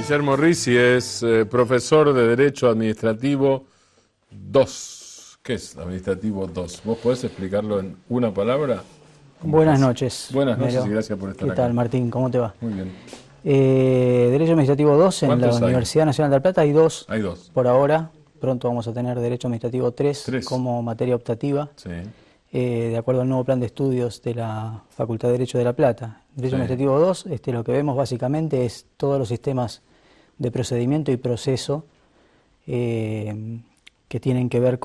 Guillermo Rizzi es profesor de Derecho Administrativo 2. ¿Qué es Administrativo 2? ¿Vos podés explicarlo en una palabra? Buenas noches. Buenas noches y gracias por estar acá. ¿Qué tal, Martín? ¿Cómo te va? Muy bien. Derecho Administrativo 2 en la Universidad Nacional de La Plata hay dos. Hay dos. Por ahora, pronto vamos a tener Derecho Administrativo 3 como materia optativa. Sí. De acuerdo al nuevo plan de estudios de la Facultad de Derecho de La Plata. Derecho Administrativo 2, lo que vemos básicamente es todos los sistemas de procedimiento y proceso que tienen que ver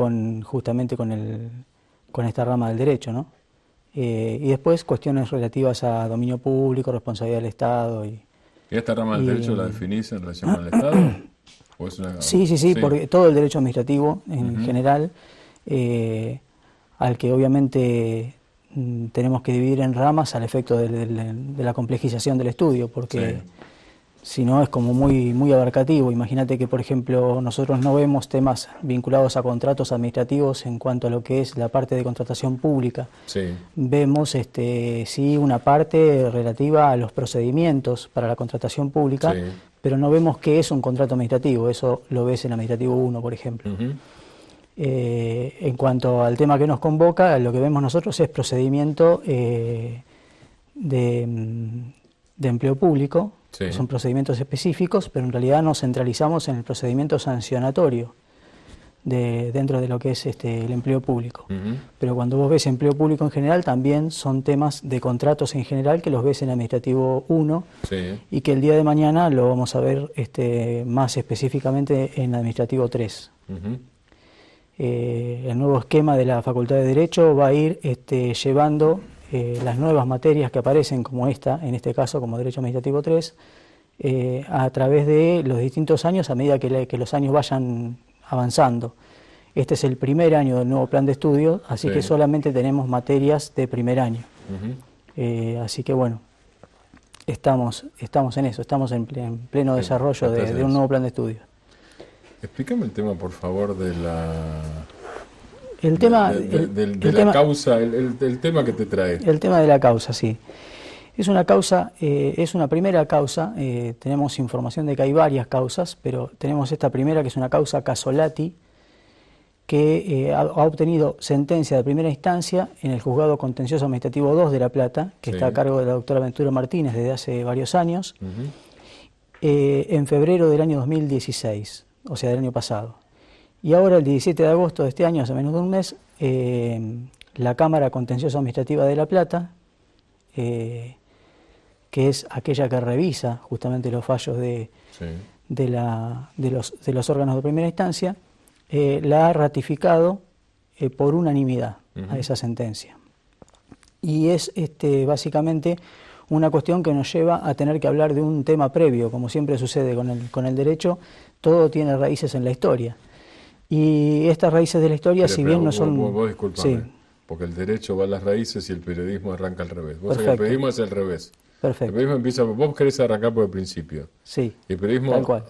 justamente con esta rama del derecho, ¿no? Y después cuestiones relativas a dominio público, responsabilidad del Estado. ¿Y esta rama del derecho la definís en relación con el Estado? ¿O es una... Sí, porque todo el derecho administrativo en general, al que obviamente tenemos que dividir en ramas al efecto de la complejización del estudio, porque si no es como muy abarcativo. Imagínate que, por ejemplo, nosotros no vemos temas vinculados a contratos administrativos en cuanto a lo que es la parte de contratación pública. Vemos sí una parte relativa a los procedimientos para la contratación pública, pero no vemos qué es un contrato administrativo. Eso lo ves en Administrativo 1, por ejemplo. En cuanto al tema que nos convoca, lo que vemos nosotros es procedimiento de empleo público. Son procedimientos específicos, pero en realidad nos centralizamos en el procedimiento sancionatorio dentro de lo que es el empleo público. Pero cuando vos ves empleo público en general, también son temas de contratos en general que los ves en Administrativo 1 y que el día de mañana lo vamos a ver más específicamente en Administrativo 3. El nuevo esquema de la Facultad de Derecho va a ir llevando las nuevas materias que aparecen como esta, en este caso como Derecho Administrativo 3, a través de los distintos años a medida que los años vayan avanzando. Este es el primer año del nuevo plan de estudio, así que solamente tenemos materias de primer año. Así que bueno, estamos en eso, estamos en pleno desarrollo de un nuevo plan de estudio. Explícame el tema, por favor, de la... El tema que te trae. El tema de la causa, sí. Es una causa, es una primera causa, tenemos información de que hay varias causas, pero tenemos esta primera que es una causa Casolati, que ha obtenido sentencia de primera instancia en el Juzgado Contencioso Administrativo 2 de La Plata, que está a cargo de la doctora Ventura Martínez desde hace varios años, en febrero del año 2016, o sea, del año pasado. Y ahora, el 17 de agosto de este año, hace menos de un mes, la Cámara Contenciosa Administrativa de La Plata, que es aquella que revisa justamente los fallos de los órganos de primera instancia, la ha ratificado por unanimidad a esa sentencia. Y es básicamente una cuestión que nos lleva a tener que hablar de un tema previo, como siempre sucede con el derecho, todo tiene raíces en la historia. Y estas raíces de la historia, si bien no son... Vos disculpame, porque el derecho va a las raíces y el periodismo arranca al revés. Vos sabés que el periodismo es al revés. Perfecto. El periodismo empieza, vos querés arrancar por el principio. Sí, y el periodismo tal cual.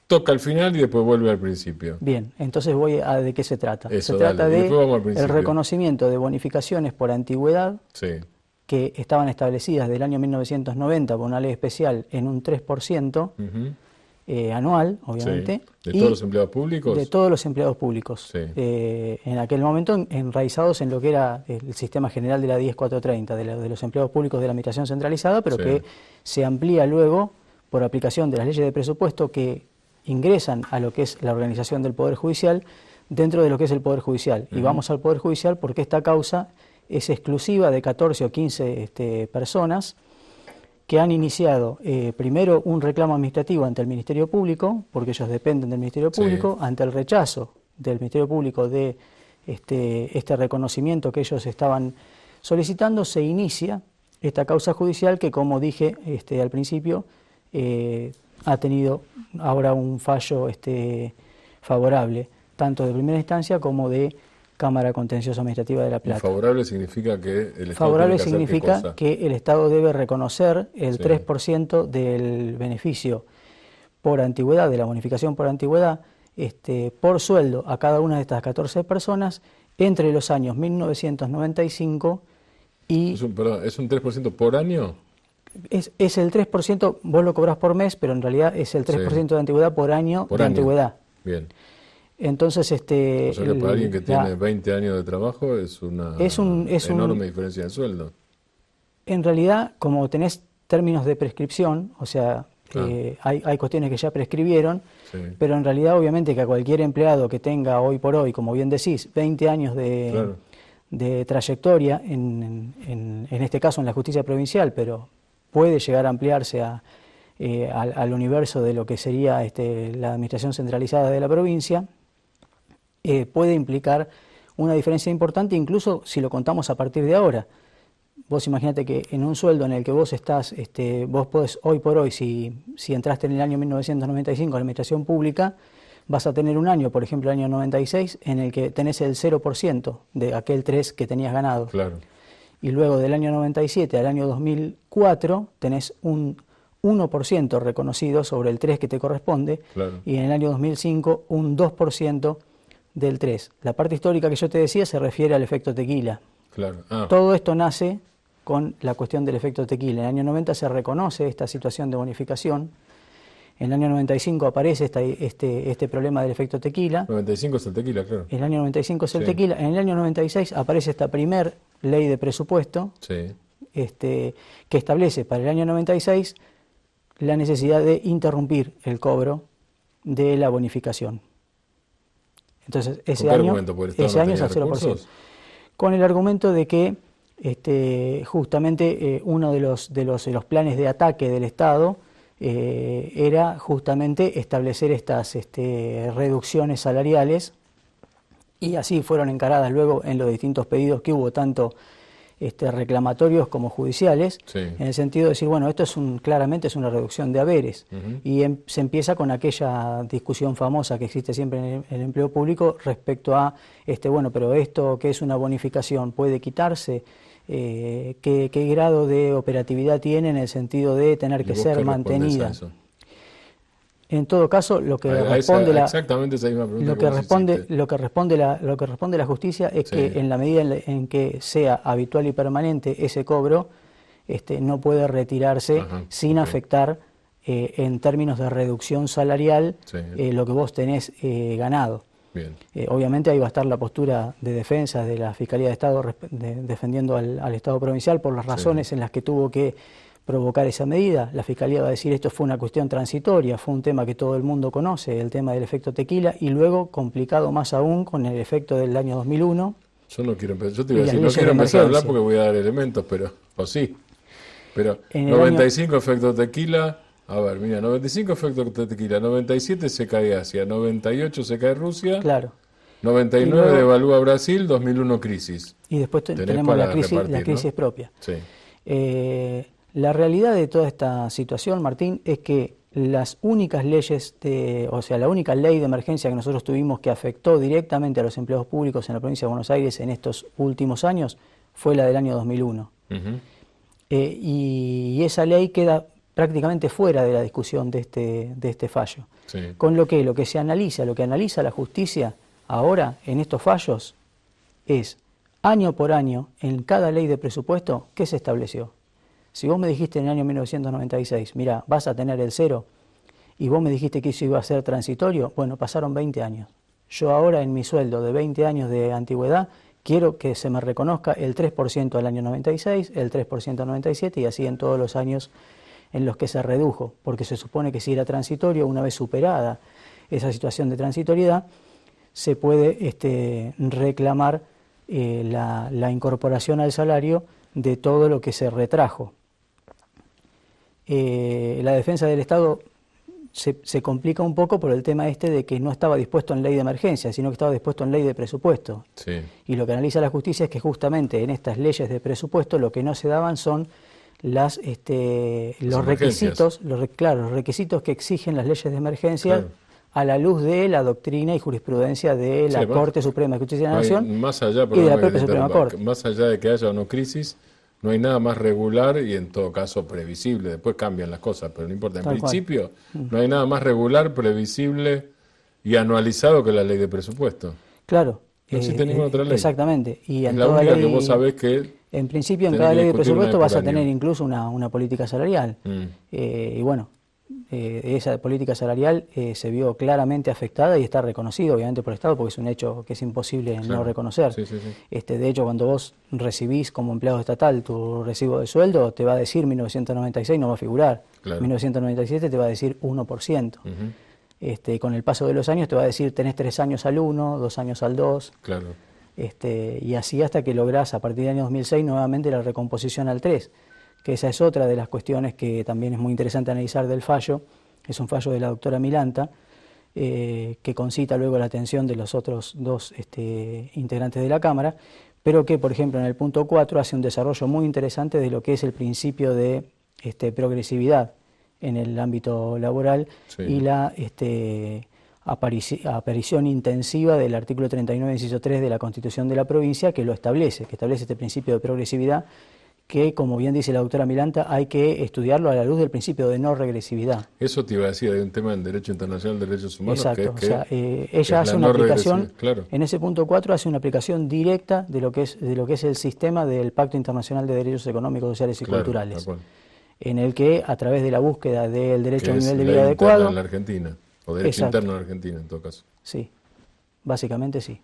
Toca al final y después vuelve al principio. Bien, entonces voy a de qué se trata. Eso, se trata de el reconocimiento de bonificaciones por antigüedad que estaban establecidas del año 1990 por una ley especial en un 3%, anual, obviamente. ¿De todos los empleados públicos? De todos los empleados públicos. En aquel momento enraizados en lo que era el sistema general de la 10430, de los empleados públicos de la Administración Centralizada, pero que se amplía luego por aplicación de las leyes de presupuesto que ingresan a lo que es la organización del Poder Judicial dentro de lo que es el Poder Judicial. Y vamos al Poder Judicial porque esta causa es exclusiva de 14 o 15 personas que han iniciado primero un reclamo administrativo ante el Ministerio Público, porque ellos dependen del Ministerio Público, ante el rechazo del Ministerio Público de este reconocimiento que ellos estaban solicitando, se inicia esta causa judicial que, como dije al principio, ha tenido ahora un fallo favorable, tanto de primera instancia como de Cámara Contenciosa Administrativa de La Plata. ¿Y favorable significa que el Estado favorable tiene que significa hacer qué cosa? Que el Estado debe reconocer el 3% del beneficio por antigüedad, de la bonificación por antigüedad, por sueldo a cada una de estas 14 personas entre los años 1995 y... ¿Es un 3% por año? Es el 3%, vos lo cobrás por mes, pero en realidad es el 3% de antigüedad por año de antigüedad. Bien. Entonces, o sea que para alguien que tiene 20 años de trabajo es una enorme diferencia de sueldo. En realidad, como tenés términos de prescripción, o sea, hay cuestiones que ya prescribieron, pero en realidad obviamente que a cualquier empleado que tenga hoy por hoy, como bien decís, 20 años de trayectoria, en este caso en la justicia provincial, pero puede llegar a ampliarse al universo de lo que sería la administración centralizada de la provincia, puede implicar una diferencia importante, incluso si lo contamos a partir de ahora. Vos imagínate que en un sueldo en el que vos estás, vos podés hoy por hoy, si entraste en el año 1995 a la administración pública, vas a tener un año, por ejemplo el año 96, en el que tenés el 0% de aquel 3 que tenías ganado. Claro. Y luego del año 97 al año 2004 tenés un 1% reconocido sobre el 3 que te corresponde, y en el año 2005 un 2% del 3. La parte histórica que yo te decía se refiere al efecto tequila. Claro. Todo esto nace con la cuestión del efecto tequila. En el año 90 se reconoce esta situación de bonificación. En el año 95 aparece este problema del efecto tequila. 95 es el tequila, claro. En el año 95 es el tequila. En el año 96 aparece esta primer ley de presupuesto que establece para el año 96 la necesidad de interrumpir el cobro de la bonificación. Entonces, ese año es al 0%. Con el argumento de que justamente uno de los planes de ataque del Estado era justamente establecer estas reducciones salariales, y así fueron encaradas luego en los distintos pedidos que hubo, tanto reclamatorios como judiciales, en el sentido de decir, bueno, esto claramente es una reducción de haberes, y se empieza con aquella discusión famosa que existe siempre en el empleo público respecto a, bueno, pero esto que es una bonificación, ¿puede quitarse? ¿Qué grado de operatividad tiene en el sentido de tener que ser mantenida? En todo caso, lo que responde la justicia es que en la medida en que sea habitual y permanente ese cobro, no puede retirarse sin afectar en términos de reducción salarial lo que vos tenés ganado. Obviamente ahí va a estar la postura de defensa de la Fiscalía de Estado defendiendo al Estado provincial por las razones en las que tuvo que provocar esa medida. La Fiscalía va a decir esto fue una cuestión transitoria, fue un tema que todo el mundo conoce, el tema del efecto tequila, y luego complicado más aún con el efecto del año 2001. Yo no quiero empezar, no quiero empezar a hablar porque voy a dar elementos, pero 95 efecto tequila, a ver, mira, 95 efecto tequila, 97 se cae Asia, 98 se cae Rusia, 99 devalúa Brasil, 2001 crisis. Y después tenemos la crisis propia. La realidad de toda esta situación, Martín, es que las únicas leyes, la única ley de emergencia que nosotros tuvimos que afectó directamente a los empleados públicos en la provincia de Buenos Aires en estos últimos años fue la del año 2001. Y esa ley queda prácticamente fuera de la discusión de este fallo. Con lo que se analiza, lo que analiza la justicia ahora en estos fallos es año por año en cada ley de presupuesto qué se estableció. Si vos me dijiste en el año 1996, mira, vas a tener el 0, y vos me dijiste que eso iba a ser transitorio, bueno, pasaron 20 años. Yo ahora en mi sueldo de 20 años de antigüedad quiero que se me reconozca el 3% al año 96, el 3% al 97 y así en todos los años en los que se redujo, porque se supone que si era transitorio, una vez superada esa situación de transitoriedad, se puede reclamar la incorporación al salario de todo lo que se retrajo. La defensa del Estado se complica un poco por el tema de que no estaba dispuesto en ley de emergencia, sino que estaba dispuesto en ley de presupuesto. Y lo que analiza la justicia es que justamente en estas leyes de presupuesto lo que no se daban son los requisitos, los requisitos que exigen las leyes de emergencia a la luz de la doctrina y jurisprudencia de la Corte Suprema de Justicia de la Nación y de la propia Suprema Corte. Más allá de que haya o no crisis, no hay nada más regular y en todo caso previsible. Después cambian las cosas, pero no importa. En principio, no hay nada más regular, previsible y anualizado que la ley de presupuesto. Claro. No existe ninguna otra ley. Exactamente. Y es la única que vos sabés que En principio, en cada ley de presupuesto vas a tener incluso una política salarial. Y bueno, esa política salarial se vio claramente afectada y está reconocido, obviamente, por el Estado, porque es un hecho que es imposible no reconocer. De hecho, cuando vos recibís como empleado estatal tu recibo de sueldo, te va a decir 1996, no va a figurar. 1997 te va a decir 1%. Con el paso de los años te va a decir tenés 3 años al 1, 2 años al 2. Y así hasta que lográs a partir del año 2006 nuevamente la recomposición al 3, que esa es otra de las cuestiones que también es muy interesante analizar del fallo. Es un fallo de la doctora Milanta, que concita luego la atención de los otros 2 integrantes de la Cámara, pero que, por ejemplo, en el punto 4 hace un desarrollo muy interesante de lo que es el principio de progresividad en el ámbito laboral y la aparición intensiva del artículo 39, inciso 3 de la Constitución de la provincia, que lo establece, este principio de progresividad, que, como bien dice la doctora Milanta, hay que estudiarlo a la luz del principio de no regresividad. Eso te iba a decir, hay un tema en Derecho Internacional de Derechos Humanos. Exacto, ella hace una aplicación, en ese punto 4 hace una aplicación directa de lo que es el sistema del Pacto Internacional de Derechos Económicos, Sociales y Culturales, en el que, a través de la búsqueda del derecho a un nivel de vida adecuado... en la Argentina, o derecho interno en la Argentina, en todo caso. Sí, básicamente sí.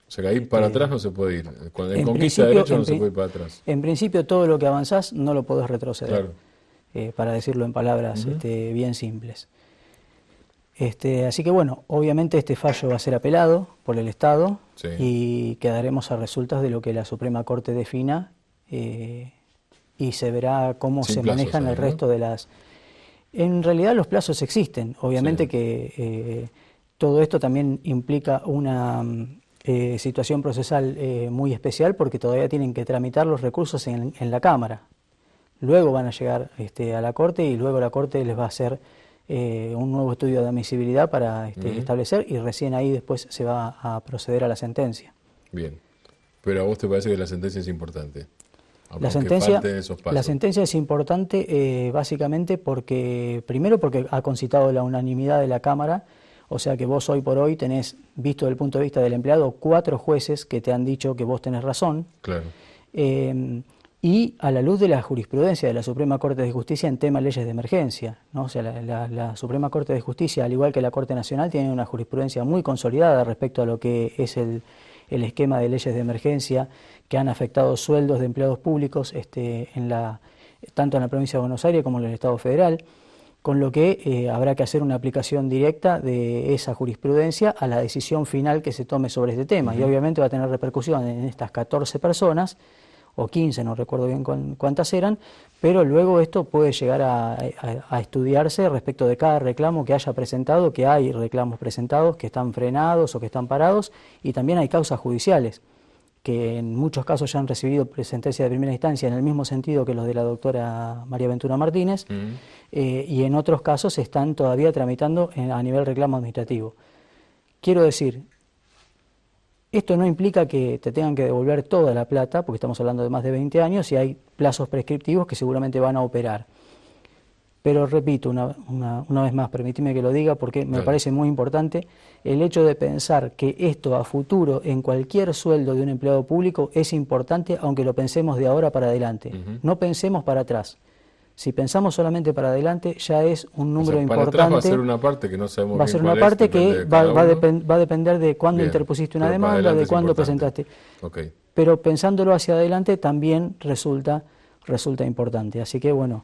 O sea que ahí para atrás no se puede ir. Cuando en conquista de derechos no se puede ir para atrás. En principio todo lo que avanzás no lo podés retroceder, para decirlo en palabras bien simples. Así que bueno, obviamente este fallo va a ser apelado por el Estado y quedaremos a resultas de lo que la Suprema Corte defina, y se verá cómo se manejan el resto de las... En realidad los plazos existen, obviamente que todo esto también implica una... situación procesal muy especial, porque todavía tienen que tramitar los recursos en la Cámara. Luego van a llegar a la Corte, y luego la Corte les va a hacer un nuevo estudio de admisibilidad para establecer, y recién ahí después se va a proceder a la sentencia. Bien, pero ¿a vos te parece que la sentencia es importante? La sentencia es importante básicamente porque, primero porque ha concitado la unanimidad de la Cámara. O sea que vos hoy por hoy tenés, visto desde el punto de vista del empleado, 4 jueces que te han dicho que vos tenés razón. Y a la luz de la jurisprudencia de la Suprema Corte de Justicia en tema de leyes de emergencia, ¿no? O sea, la Suprema Corte de Justicia, al igual que la Corte Nacional, tiene una jurisprudencia muy consolidada respecto a lo que es el esquema de leyes de emergencia que han afectado sueldos de empleados públicos tanto en la provincia de Buenos Aires como en el Estado Federal. Con lo que habrá que hacer una aplicación directa de esa jurisprudencia a la decisión final que se tome sobre este tema. Y obviamente va a tener repercusión en estas 14 personas, o 15, no recuerdo bien cuántas eran, pero luego esto puede llegar a estudiarse respecto de cada reclamo que haya presentado, que hay reclamos presentados que están frenados o que están parados, y también hay causas judiciales, que en muchos casos ya han recibido sentencia de primera instancia en el mismo sentido que los de la doctora María Ventura Martínez, y en otros casos se están todavía tramitando a nivel reclamo administrativo. Quiero decir, esto no implica que te tengan que devolver toda la plata, porque estamos hablando de más de 20 años y hay plazos prescriptivos que seguramente van a operar. Pero repito, una vez más, permíteme que lo diga porque me parece muy importante, el hecho de pensar que esto a futuro en cualquier sueldo de un empleado público es importante, aunque lo pensemos de ahora para adelante. No pensemos para atrás. Si pensamos solamente para adelante, ya es un número importante. Para atrás va a ser una parte que no sabemos. Va a ser una parte que va a depender de cuándo interpusiste una demanda, de cuándo presentaste. Pero pensándolo hacia adelante también resulta importante. Así que bueno,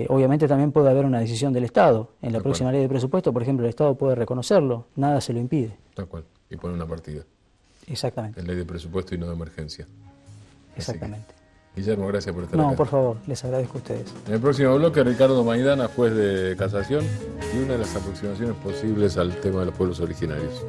obviamente también puede haber una decisión del Estado. En la próxima ley de presupuesto, por ejemplo, el Estado puede reconocerlo, nada se lo impide. Tal cual, y poner una partida. Exactamente. En ley de presupuesto y no de emergencia. Exactamente. Guillermo, gracias por estar acá. No, por favor, les agradezco a ustedes. En el próximo bloque, Ricardo Maidana, juez de casación, y una de las aproximaciones posibles al tema de los pueblos originarios.